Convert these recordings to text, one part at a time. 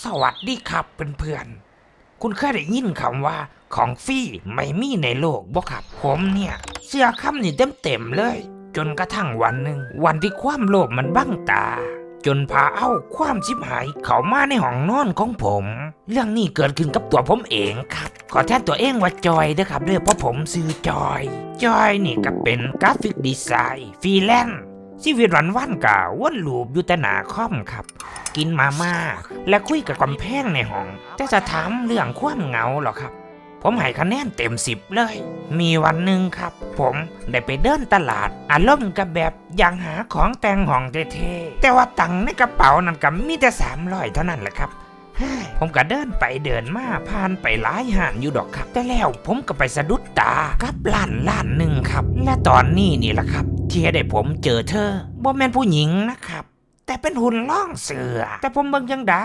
สวัสดีครับเพื่อนๆคุณเคยได้ยินคำว่าของฟรีไม่มีในโลกบ่ครับผมเนี่ยเชื่อคำนี้เต็มเลยจนกระทั่งวันหนึ่งวันที่ความโลภมันบังตาจนพาเอาความชิบหายเข้ามาในห้องนอนของผมเรื่องนี้เกิดขึ้นกับตัวผมเองครับขอแทนตัวเองว่าจอยเด้อครับเด้อเพราะผมชื่อจอยนี่ก็เป็นกราฟิกดีไซน์ฟรีแลนซ์ชีวิตวันๆกะวนลูปอยู่แต่หน้าคอมครับกินมาม่าและคุยกับกำแพงในห้องแต่จะถามเรื่องความเหงาหรอครับผมให้คะแนนเต็ม10เลยมีวันหนึ่งครับผมได้ไปเดินตลาดอารมณ์กับแบบอย่างหาของแต่งห้องเท่ๆแต่ว่าตังค์ในกระเป๋านั่นก็มีแต่300เท่านั้นแหละครับผมก็เดินไปเดินมาผ่านไปหลายห้างอยู่ดอกครับแต่แล้วผมก็ไปสะดุดตากับร้านหนึ่งครับและตอนนี้นี่แหละครับที่ได้ผมเจอเธอบ่แม่นผู้หญิงนะครับแต่เป็นหุ่นล่องเสือแต่ผมเบิ่งจังได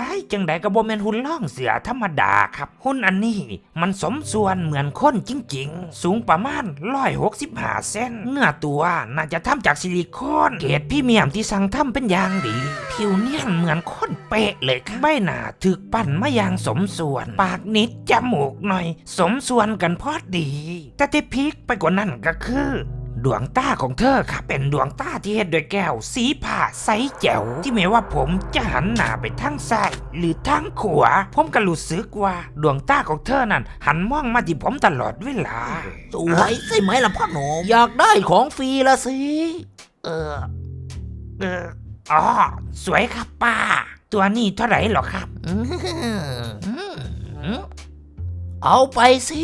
ก็บ่แม่นหุ่นล่องเสือธรรมดาครับหุ่นอันนี้มันสมส่วนเหมือนคนจริงๆสูงประมาณ165เซนเนื้อตัวน่าจะทำจากซิลิโคนเกรดพรีเมียมที่สั่งทำเป็นอย่างดีผิวเนียนเหมือนคนเป๊ะเลยครับใบหน้าถูกปั้นมาอย่างสมส่วนปากนิดจมูกหน่อยสมส่วนกันพอดีแต่ที่พีคไปกว่านั้นก็คือดวงตาของเธอครับเป็นดวงตาที่เฮ็ดด้วยแก้วสีผ่าใสแจ๋วที่แม้ว่าผมจะหันหน้าไปทางซ้ายหรือทางขวาผมก็รู้สึกว่าดวงตาของเธอนั้นหันมองมาที่ผมตลอดเวลาสวยใช่ไหมล่ะพ่อหนุ่มอยากได้ของฟรีละสิอ๋อสวยครับป้าตัวนี้เท่าไหร่หรอครับเอาไปสิ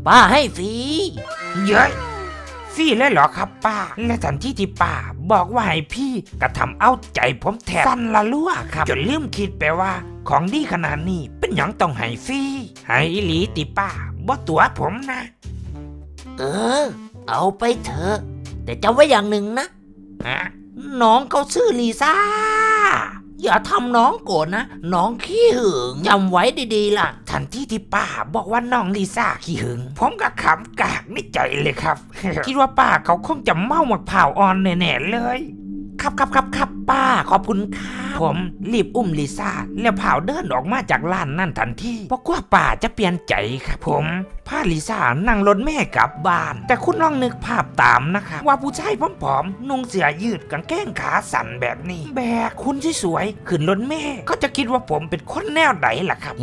ป้าให้ฟรีเย้ยฟรีเลยเหรอครับป้าและทันทีที่ป้าบอกว่าให้พี่กระทำเอาใจผมแทบสั่นละลั่วครับจนลืมคิดไปว่าของดีขนาดนี้เป็นหยังต้องให้ฟรีให้อีหลีติป้าบ่ตัวผมนะเอาไปเถอะแต่จำไว้อย่างหนึ่งนะน้องเขาชื่อลิซ่าอย่าทำน้องโกรธนะน้องขี้หึงจำไว้ดีๆล่ะทันทีที่ป้าบอกว่าน้องลิซ่าขี้หึงผมก็ขำกากในใจเลยครับ คิดว่าป้าเขาคงจะเมาหมกเผาอ่อนแน่ๆเลยครับป้าขอบคุณครับผมรีบอุ้มลิซ่าแล้วเผาเดินออกมาจากร้านนั่นทันทีเพราะว่าป้าจะเปลี่ยนใจครับผมพาลิซ่านั่งรถแม่กลับบ้านแต่คุณลองนึกภาพตามนะครับว่าผู้ชายผอมๆนุ่งเสื้อยืดกางเกงขาสั้นแบบนี้แบกคุณสวยๆขึ้นรถแม่ก็จะคิดว่าผมเป็นคนแนวไหนล่ะครับ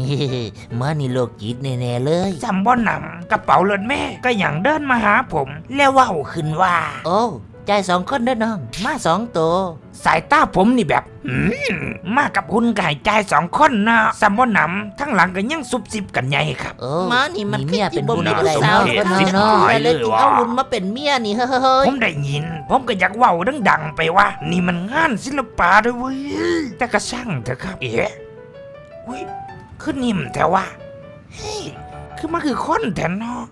เมื่อนี่โลกจิตแน่ๆเลยจำบ่นำกระเป๋ารถแม่ก็อย่างเดินมาหาผมแล้วเว้าขึ้นว่าโอ้ใจ2 คนเด้อน้องมา2 ตัวสายตาผมนี่แบบมากับคุณไก่ใจ2 คนนะซัมบ่นำทั้งหลังก็ยังซุบซิบกันใหญ่ครับมานี่มันเมียเป็นบุญอะไรสาวก็เนาะแต่เลยที่เอาหุ่นมาเป็นเมียนี่เฮ้ยผมได้ยินผมก็อยากเว้าดังๆไปว่านี่มันงานศิลปะด้วยเว้ยแต่ก็ช่างเถอะครับอุ้ยคือนิ่มแต่ว่าเฮ้ยคือมันคือคนแทนเนาะ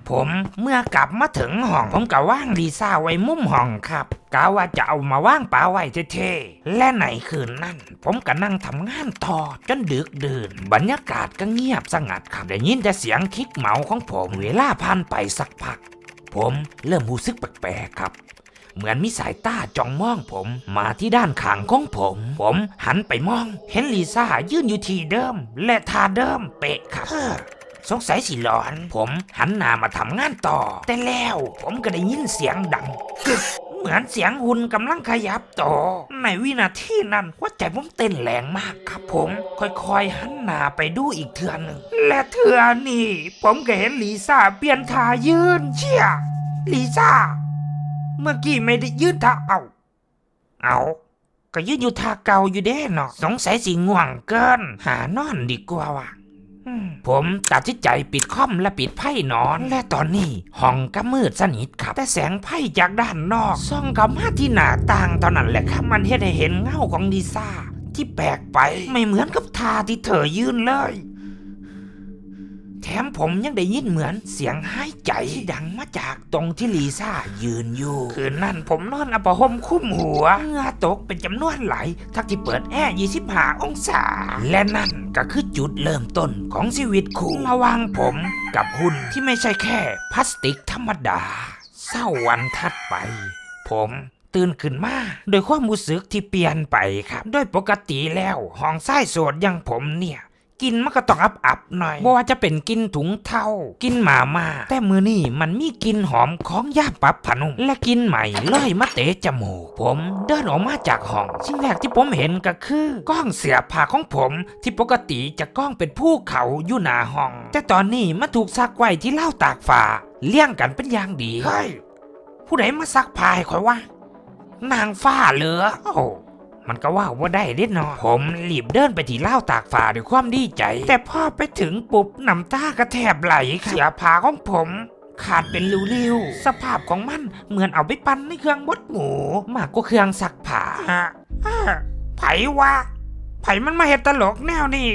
ผมเมื่อกลับมาถึงห้องผมก็ว่างลิซ่าไว้มุมห้องครับกะว่าจะเอามาว่างป้าไว้เท่ๆและในคืนนั้นผมก็นั่งทำงานต่อจนดึกดื่นบรรยากาศก็เงียบสงัดครับได้ยินแต่เสียงคลิกเมาส์ของผมเวลาผ่านไปสักพักผมเริ่มรู้สึกแปลกๆครับเหมือนมีสายตาจ้องมองผมมาที่ด้านข้างของผมหันไปมองเห็นลิซ่ายืนอยู่ที่เดิมและท่าเดิมเป๊ะครับสงสัยสิหลอนผมหันหน้ามาทำงานต่อแต่แล้วผมก็ได้ยินเสียงดังกึกเหมือนเสียงหุ่นกำลังขยับต่อในวินาทีนั้นหัวใจผมเต้นแรงมากครับผมค่อยๆหันหน้าไปดูอีกเทื่อนึงและเทื่อนี้ผมก็เห็นลิซ่าเปลี่ยนท่ายืนเชี่ยลิซ่าเมื่อกี้ไม่ได้ยืนท่าเอาก็ยืนอยู่ท่าเก่าอยู่เด้เนาะสงสัยสิง่วงเกินหานอนดีกว่าว่ะผมตัดสินใจปิดคอมและปิดไพ่นอนและตอนนี้ห้องก็มืดสนิทครับแต่แสงไพ่จากด้านนอกส่องเข้ามาที่หน้าต่างเท่านั้นแหละครับมันเฮ็ดให้เห็นเงาของลิซ่าที่แปลกไปไม่เหมือนกับท่าที่เธอยืนเลยแถมผมยังได้ยินเหมือนเสียงหายใจดังมาจากตรงที่ลิซ่ายืนอยู่คืนนั้นผมนอนเอาผ้าห่มคลุมหัวเหงื่อตกเป็นจำนวนหลายทั้งที่เปิดแอร์25 องศาและนั่นก็คือจุดเริ่มต้นของชีวิตคู่ระหว่างผมกับหุ่นที่ไม่ใช่แค่พลาสติกธรรมดาเช้าวันถัดไปผม ตื่นขึ้นมาโดยความรู้สึกที่เปลี่ยนไปครับโดยปกติแล้วห้องไส้โสดอย่างผมเนี่ยกินมันก็ต้องอับหน่อยบ่ว่าจะเป็นกินถุงเท่ากินหมาแต่มือนี่มันมีกลิ่นหอมของยาปรับผ้านุ่มและกลิ่นใหม่ลอยมาเตะจมูกผมเดินออกมาจากห้องสิ่งแรกที่ผมเห็นก็คือก้องเสื้อผ้าของผมที่ปกติจะก้องเป็นภูเขาอยู่หน้าห้องแต่ตอนนี้มันถูกซักไว้ที่เล้าตากฟ้าเลี้ยงกันเป็นอย่างดีเฮ้ยผู้ใดมาซักผ้าให้ข่อยวะนางฟ้าเหรอโอ้มันก็ว่าได้เด็ดเนาะผมรีบเดินไปที่เล้าตากฟ้าด้วยความดีใจแต่พอไปถึงปุ๊บน้ำตากระแทบไหลเสื้อผ้าของผมขาดเป็นริ้วๆสภาพของมันเหมือนเอาไปปั้นในเครื่องบดหมูมากกว่าเครื่องซักผ้าไผวะไผมันมาเฮ็ดตลกแนวนี้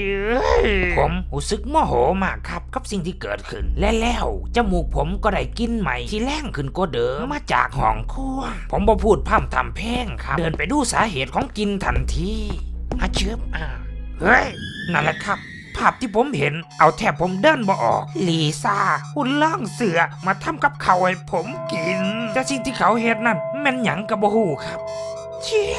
ผมรู้สึกโมโหมากครับกับสิ่งที่เกิดขึ้นและแล้วจมูกผมก็ได้กลิ่นใหม่ที่แรงขึ้นกว่าเดิมมาจากห้องครัวผมบ่พูดพร่ำทำเพลงครับเดินไปดูสาเหตุของกลิ่นทันทีเชิบเฮ้ยนั่นแหละครับภาพที่ผมเห็นเอาแทบผมเดินบ่ออกลีซ่าหุ่นล่องเสือมาทำกับข้าวให้ผมกินแต่สิ่งที่เขาเฮ็ดนั่นแม่นหยังก็บ่ฮู้ครับเชี่ย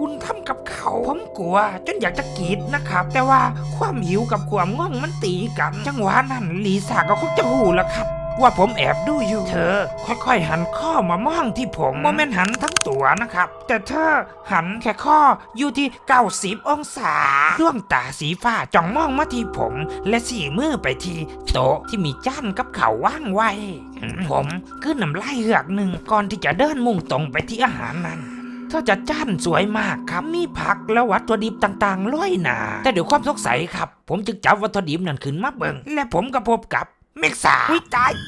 คุณทำกับเขาผมกลัวจนอยากจะกรีดนะครับแต่ว่าความหิวกับความง่วงมันตีกันจังหวะนั้นลีซ่าก็คงจะหูแล้วครับว่าผมแอบดูอยู่เธอค่อยๆหันข้อมามองที่ผมโมเมนต์หันทั้งตัวนะครับแต่เธอหันแค่ข้ออยู่ที่90 องศาดวงตาสีฟ้าจ้องมองมาที่ผมและสี่มือไปที่โต๊ะที่มีจานกับข้าวว่างไว้ผมขึ้นน้ำลายเหือกหนึ่งก่อนที่จะเดินมุ่งตรงไปที่อาหารนั้นเธอจะจ้านสวยมากครับมีผักและวัตถุดิบต่างๆล้อยหนาแต่ด้วยความสงสัยครับผมจึงจับวัตถุดิบนั้นขึ้นมาเบิ่งและผมก็พบกับเมกษา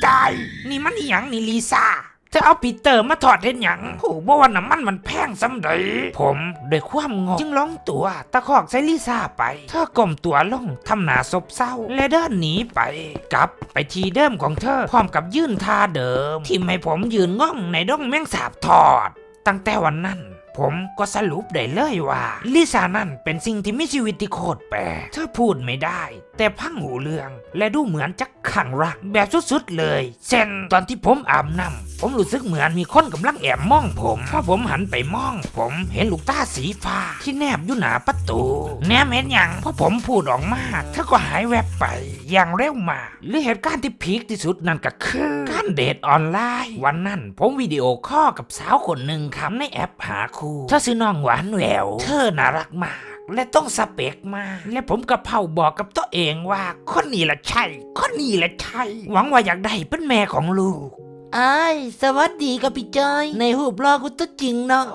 ตายนี่มันอีหยังนี่ลีซ่าเธอเอาปีเตอร์มาถอดเห็นหยังโอ้บ่ว่าน้ำมันแพงสำใดผมด้วยความงงจึงล้องตัวตะคอกใส่ลีซ่าไปเธอก้มตัวลงทำหน้าซบเศร้าและเดินหนีไปกลับไปที่เดิมของเธอพร้อมกับยื่นท่าเดิมที่ให้ผมยืนง่องในดงแมงสาบทอดตั้งแต่วันนั้นผมก็สรุปได้เลยว่าลิซ่านั่นเป็นสิ่งที่มีชีวิตที่โคตรแปลกเธอพูดไม่ได้แต่พังหูเรื่องและดูเหมือนจะขังรักแบบสุดๆเลยเช่นตอนที่ผมอาบน้ำผมรู้สึกเหมือนมีคนกำลังแอบมองผมพอผมหันไปมองผมเห็นลูกตาสีฟ้าที่แนบอยู่หน้าประตูแนบเห็นหยังพอผมพูดออกมาเธอก็หายแวบไปอย่างเร็วมากหรือเหตุการณ์ที่พีคที่สุดนั่นก็คือการเดทออนไลน์วันนั้นผมวิดีโอคอลกับสาวคนหนึ่งครับในแอปหาคู่เธอชื่อน้องหวานแหววเธอน่ารักมากและต้องสเปกมากและผมก็เผาบอกกับตัวเองว่าคนนี้แหละใช่คนนี้แหละใช่หวังว่าอยากได้เป็นแม่ของลูกสวัสดีกับพี่จอยในรูปรอกูตัวจริงเนาะ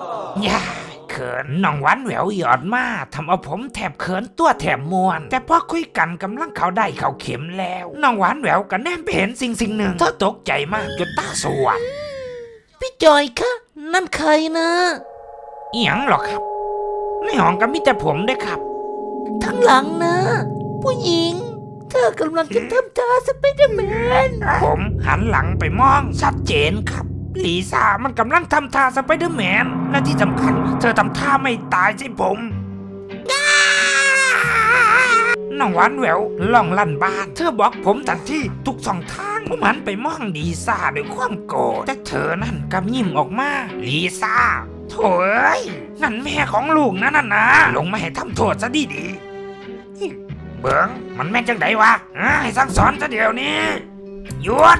อย่าเขินน้องหวานแหววหยอดมาทำเอาผมแทบเขินตัวแถบมวนแต่พอคุยกันกำลังเขาได้เขาเข็มแล้วน้องหวานแหววก็แนมไปเห็นสิ่งหนึ่งเธอตกใจมากจนตาสว่างพี่จอยคะนั่นใครนะอีหยังหรอครับในห้องก็มีแต่ผมด้วยครับทั้งหลังนะผู้หญิงเธอกำลังจะทำท่าสไปเดอร์แมนผมหันหลังไปมองชัดเจนครับลีซ่ามันกำลังทำท่าสไปเดอร์แมนและที่สำคัญเธอทำท่าไม่ตายใช่ผมน้องหวานแหววล่องลั่นบ้านเธอบอกผมทันทีทุกสองทางผมหันไปมองลีซ่าด้วยความโกรธแต่เธอนั่นกำยิ้มออกมาลีซ่าโถ่นั่นแม่ของลูกนะลงมาให้ทำโทษซะดีๆเบิ้งมันแม่นจังไดวะให้สั่งสอนซะเดี๋ยวนี้หยุด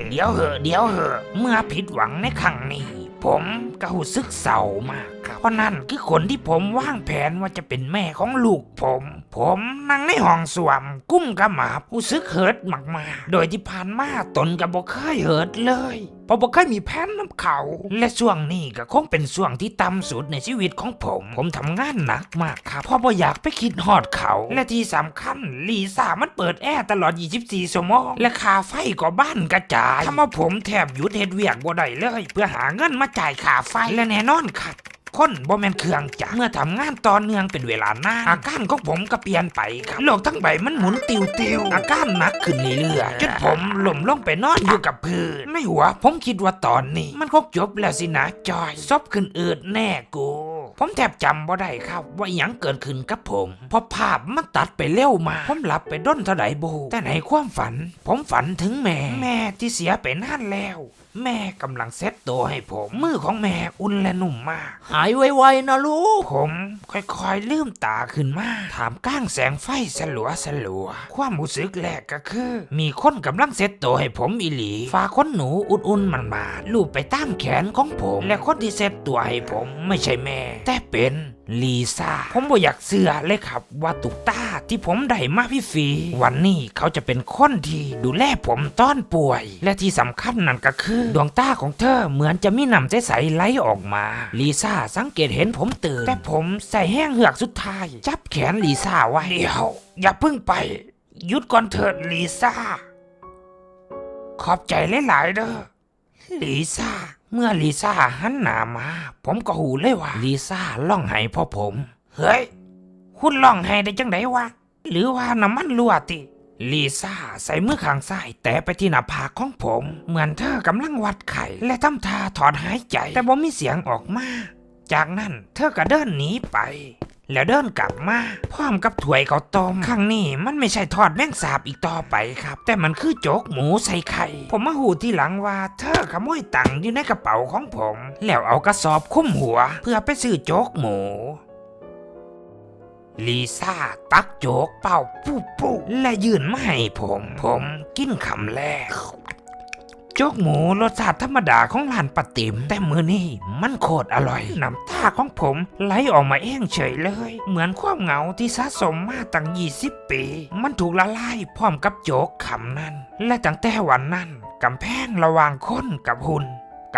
เดี๋ยวเหอะเมื่อผิดหวังในครั้งนี้ผมก็รู้สึกเศร้ามากครับเพราะนั่นคือคนที่ผมวางแผนว่าจะเป็นแม่ของลูกผมนั่งในห้องส้วมกุ้มกระหมาบรู้สึกเหิดมากๆโดยที่ผ่านมาตนก็บ่เคยเหิดเลยเพราะบ่เคยมีแผนนำเขาและช่วงนี้ก็คงเป็นช่วงที่ต่ำสุดในชีวิตของผมทำงานหนักมากครับเพราะบ่อยากไปคิดฮอดเขาและที่สำคัญลีซ่ามันเปิดแอร์ตลอด24 ชั่วโมงและค่าไฟก็บ้านกระจายทำให้ผมแทบหยุดเฮ็ดเวียกบ่ได้เลยเพื่อหาเงินมาจ่ายค่าไฟและแน่นอนครับคนบ่แม่นเครื่องจักรเมื่อทำงานต่อเนื่องเป็นเวลานานอาการของผมก็เปลี่ยนไปครับโลกทั้งใบมันหมุนติวอาการหนักขึ้นเรื่อยๆจนผมล้มลงไปนอนอยู่กับพื้นในหัวผมคิดว่าตอนนี้มันคงจบแล้วสินะจอยซบขึ้นอืดแน่กู ผมแทบจำบ่ได้ครับว่าหยังเกิดขึ้นกับผมเพราะภาพมันตัดไปเร็วมาผมหลับไปด้นเท่าใดบ่แต่ในความฝันผมฝันถึงแม่ที่เสียไปนานแล้วแม่กำลังเซ็ตตัวให้ผมมือของแม่อุ่นและนุ่มมาก หายไวๆนะลูก ผมค่อยๆลืมตาขึ้นมาถามก้างแสงไฟสลัวความรู้สึกแรกก็คือมีคนกำลังเซ็ตตัวให้ผมอีหลีฟ้าขนหนูอุ่นๆมันมาลูบไปตามแขนของผมและคนที่เซ็ตตัวให้ผมไม่ใช่แม่แต่เป็นลีซ่าผมบ่อยากเชื่อเลยครับว่าตุ๊กตาที่ผมได้มาพี่ฟีวันนี้เขาจะเป็นคนที่ดูแลผมตอนป่วยและที่สำคัญนั่นก็คือดวงตาของเธอเหมือนจะมีน้ำใสๆไหลออกมาลีซ่าสังเกตเห็นผมตื่นแต่ผมใส่แห้งเหือกสุดท้ายจับแขนลีซ่าไว้เดี๋ยวอย่าเพิ่งไปหยุดก่อนเถิดลีซ่าขอบใจหลายๆเด้อลีซ่าเมื่อลีซ่าหันหน้ามาผมก็หูเลยว่าลีซ่าร้องไห้เพราะผมเฮ้ยคุณร้องไห้ได้จังไดวะหรือว่าน้ำมันรั่วติลีซ่าใส่มือข้างซ้ายแตะไปที่หน้าผากของผมเหมือนเธอกำลังวัดไข่และทำท่าถอนหายใจแต่บ่มีเสียงออกมาจากนั้นเธอก็เดินหนีไปแล้วเดินกลับมาพร้อมกับถ้วยข้าวต้มครั้งนี้มันไม่ใช่ทอดแมงสาบอีกต่อไปครับแต่มันคือโจ๊กหมูใส่ไข่ผมมาหูที่หลังว่าเธอขโมยตังค์อยู่ในกระเป๋าของผมแล้วเอากระสอบคลุมหัวเพื่อไปซื้อโจ๊กหมูลีซ่าตักโจ๊กเป่าปุ๊และยื่นมาให้ผมกินคำแรกโจ๊กหมูรสชาติธรรมดาของร้านป้าติ๋มแต่มื้อนี้มันโคตรอร่อยน้ำตาของผมไหลออกมาเองเฉยเลยเหมือนความเหงาที่สะสมมาตั้ง20 ปีมันถูกละลายพร้อมกับโจ๊กคำนั้นและตั้งแต่วันนั้นกำแพงระหว่างคนกับหุ่น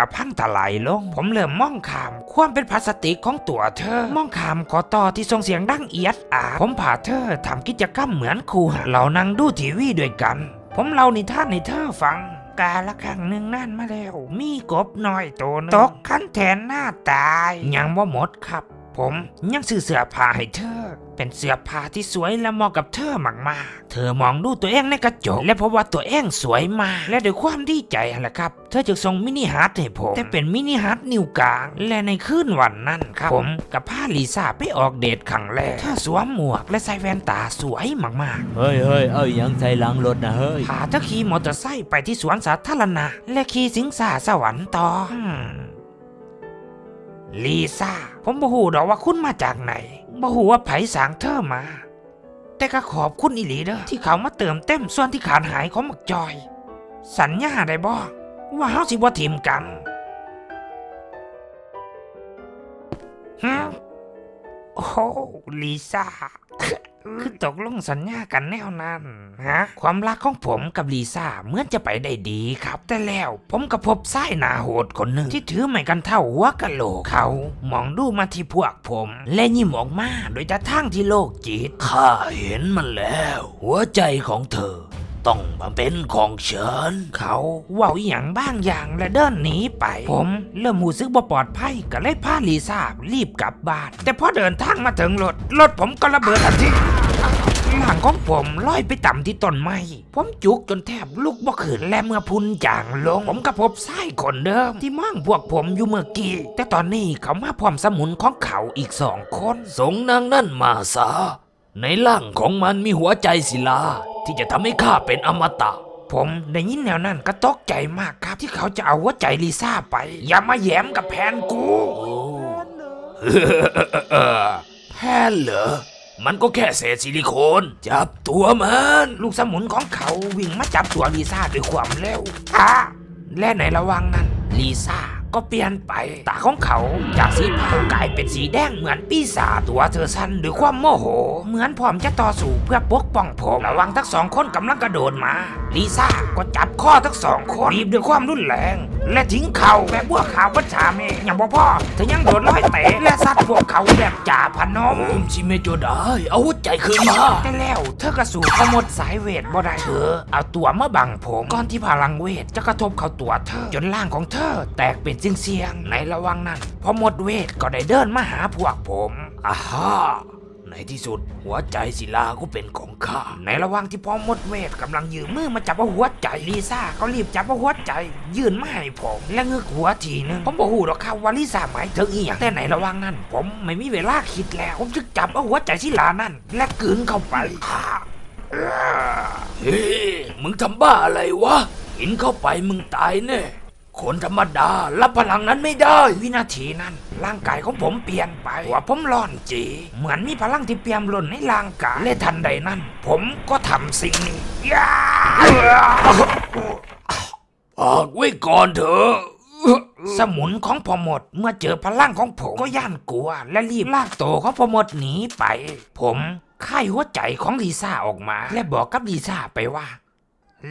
กับพังถลายลงผมเริ่มมองข้ามความเป็นพลาสติกของตัวเธอมองข้ามขอต่อที่ส่งเสียงดังเอียดอาร์ผมพาเธอทำกิจกรรมเหมือนครูเรานั่งดูทีวีด้วยกันผมเล่านิทานให้เธอฟังกาละครั้งหนึ่งนั่นมาแล้วมีกบน้อยตัวนึงตกคันแทนหน้าตายยังว่าหมดครับผมยังซื้อเสื้อผ้าให้เธอเป็นเสื้อผ้าที่สวยและเหมาะกับเธอมากๆเธอมองดูตัวเองในกระจกและพบว่าตัวเองสวยมากและด้วยความดีใจแหละครับเธอจึงส่งมินิฮาร์ทให้ผมแต่เป็นมินิฮาร์ทนิ้วกลางและในคืนวันนั้นครับผมกับพาลีซ่าไปออกเดทครั้งแรกเธอสวมหมวกและใส่แว่นตาสวยมากๆเฮ้ยเอายังใส่หลังรถนะเฮ้ยพาเธอขี่มอเตอร์ไซค์ไปที่สวนสาธารณะและขี่สิงสาสวรรค์ต่อลีซ่าผมบ่ฮู้ดอกว่าคุณมาจากไหนบ่ฮู้ว่าไผสร้างเธอมาแต่ก็ขอบคุณอีหลีเด้อที่เขามาเติมเต็มส่วนที่ขาดหายของมักจอยสัญญาได้บ่ว่าเฮาสิบ่ทิมกันโอ้ลีซ่าคือตกลงสัญญากันแนวนั้นฮะความรักของผมกับลีซ่าเหมือนจะไปได้ดีครับแต่แล้วผมก็พบชายหน้าโหดคนหนึ่งที่ถือไม้กันเท่าหัวกะโหลกเขามองดูมาที่พวกผมและยิ้มออกมาโดยท่าทางที่โลกจิตข้าเห็นมันแล้วหัวใจของเธอต้องมาเป็นของฉันเขาเว้าอย่างบ้างอย่างและเดินหนีไปผมเริ่มรู้สึกบ่ปลอดภัยก็เลยพาลีซ่ารีบกลับบ้านแต่พอเดินทางมาถึงรถผมก็ระเบิดทันทีหลังของผมลอยไปต่ำที่ต้นไม้ผมจุกจนแทบลุกบ่ขึ้นและเมื่อพุนจางลงผมก็พบชายคนเดิมที่มองพวกผมอยู่เมื่อกี้แต่ตอนนี้เขามาพร้อมสมุนของเขาอีก2 คนส่งนางนั่นมาซะในร่างของมันมีหัวใจศิลาที่จะทำให้ข้าเป็นอมตะผมได้ยินแนวนั้นก็ตกใจมากครับที่เขาจะเอาหัวใจลีซ่าไปอย่ามาแย้มกับแผนกูแผนเหรอมันก็แค่เศษซิลิโคนจับตัวมันลูกสมุนของเขาวิ่งมาจับตัวลีซ่าด้วยความเร็วและในระหว่างนั้นลีซ่าก็เปลี่ยนไปตาของเขาจากสีฟ้ากลายเป็นสีแดงเหมือนปีศาจตัวเธอสั่นด้วยความโมโหเหมือนพร้อมจะต่อสู้เพื่อปกป้องผมระหว่างทั้ง2 คนกำลังกระโดดมาลีซ่าก็จับข้อทั้ง2 คนบีบด้วยความรุนแรงและทิ้งเขาแบบบัวขาววัชชาเมอย่างพ่อเธอยังโดดลอยเตะและซัดพวกเขาแบบจ่าพนมชิเมโจได้เอาหัวใจคืนมาแต่แล้วเธอกระสู่ขมดสายเวทบ่ได้เธอเอาตัวมาบังผมก่อนที่พลังเวทจะกระทบเข้าตัวเธอจนร่างของเธอแตกเป็นเสียงในระหว่างนั้นพอหมดเวทก็ได้เดินมาหาพวกผมฮ่า ในที่สุดหัวใจศิลาก็เป็นของข้าในระหว่างที่พ่อมดเวทกำลังยืนมือมาจับเอาหัวใจลิซ่าก็รีบจับเอาหัวใจยื่นมาให้ผมและเงือกหัวทีนึงผมบอกหูหรอกครับว่าลิซ่าหมายถึงอีหยังแต่ในระหว่างนั้นผมไม่มีเวลาคิดแล้วผมจึงจับเอาหัวใจศิลานั่นและกลืนเข้าไปเฮ้มึงทำบ้าอะไรวะกินเข้าไปมึงตายแน่คนธรรมดารับพลังนั้นไม่ได้วินาทีนั้นร่างกายของผมเปลี่ยนไปว่าผมร้อนจีเหมือนมีพลังที่เปี่ยมล้นในร่างกายและทันใดนั้นผมก็ทำสิ่งนี้ออกไว้ก่อนเถอะสมุนของพ่อมดเมื่อเจอพลังของผมก็ย่านกลัวและรีบลากโตของพ่อมดหนีไปผมค่ายหัวใจของลิซ่าออกมาและบอกกับลิซ่าไปว่า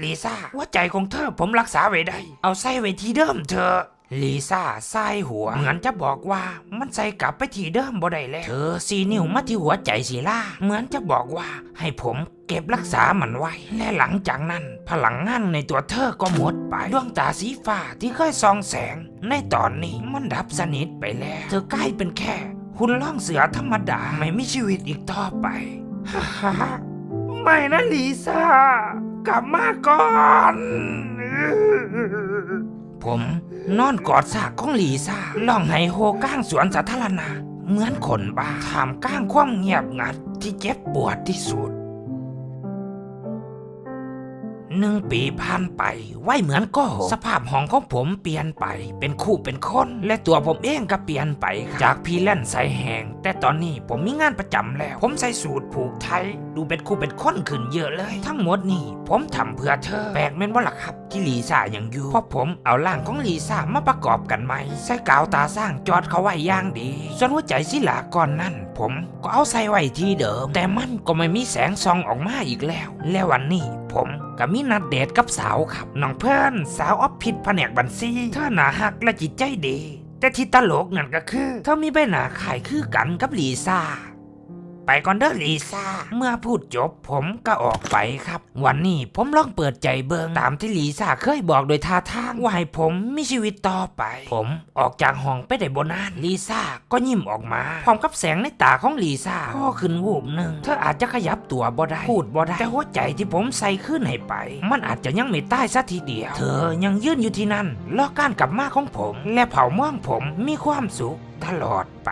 ลิซ่าหัวใจของเธอผมรักษาไว้ได้เอาใส่ไว้ที่เดิมเถอะลิซ่าใส่หัวเหมือนจะบอกว่ามันใส่กลับไปที่เดิมบ่ได้แล้วเธอซีนิ้วมาที่หัวใจศิลาเหมือนจะบอกว่าให้ผมเก็บรักษามันไว้และหลังจากนั้นพลังงานในตัวเธอก็หมดไปดวงตาสีฟ้าที่เคยส่องแสงในตอนนี้มันดับสนิทไปแล้วเธอกลายเป็นแค่หุ่นล่องเสือธรรมดาไม่มีชีวิตอีกต่อไปไม่นะลิซ่ากลับมาก่อนผมนอนกอดซากของลิซ่าร้องไห้โฮก้างสวนสาธารณะเหมือนคนบ้าท่ามกลางความเงียบงัดที่เจ็บปวดที่สุด1 ปีผ่านไปไวเหมือนก็สภาพห้องของผมเปลี่ยนไปเป็นคู่เป็นคนและตัวผมเองก็เปลี่ยนไปจากพี่แล่นใส่แหงแต่ตอนนี้ผมมีงานประจำแล้วผมใส่สูทผูกไทยดูเป็นคู่เป็นคนขึ้นเยอะเลยทั้งหมดนี่ผมทำเพื่อเธอแปลกแม่นบ่ล่ะครับที่ลีซ่ายังอยู่เพราะผมเอาร่างของลีซ่ามาประกอบกันใหม่ใส่กาวตาสร้างจอดเขาไว้อย่างดีส่วนหัวใจศิลาก่อนนั้นผมก็เอาใส่ไว้ที่เดิมแต่มันก็ไม่มีแสงส่องออกมาอีกแล้วและวันนี้ผมก็มีนัดเดทกับสาวครับน้องเพื่อนสาวออฟฟิศแผนกบัญชีเธอหน้าหักและจิตใจดีแต่ที่ตลกนั่นก็คือเธอมีใบหน้าคล้ายคือกันกับลีซ่าไปก่อนเด้อลิซ่าเมื่อพูดจบผมก็ออกไปครับวันนี้ผมลองเปิดใจเบิงตามที่ลิซ่าเคยบอกโดยท่าทางว่าให้ผมมีชีวิตต่อไปผมออกจากห้องไปได้บ่นานลิซ่าก็ยิ้มออกมาพร้อมกับแสงในตาของลิซ่าพ่อขึ้นวูบหนึ่งเธออาจจะขยับตัวบ่ได้พูดบ่ได้แต่หัวใจที่ผมใส่ขึ้นให้ไปมันอาจจะยังไม่ตายซะทีเดียวเธอยังยืนอยู่ที่นั่นรอการกลับมาของผมและเผาม่วงผมมีความสุขตลอดไป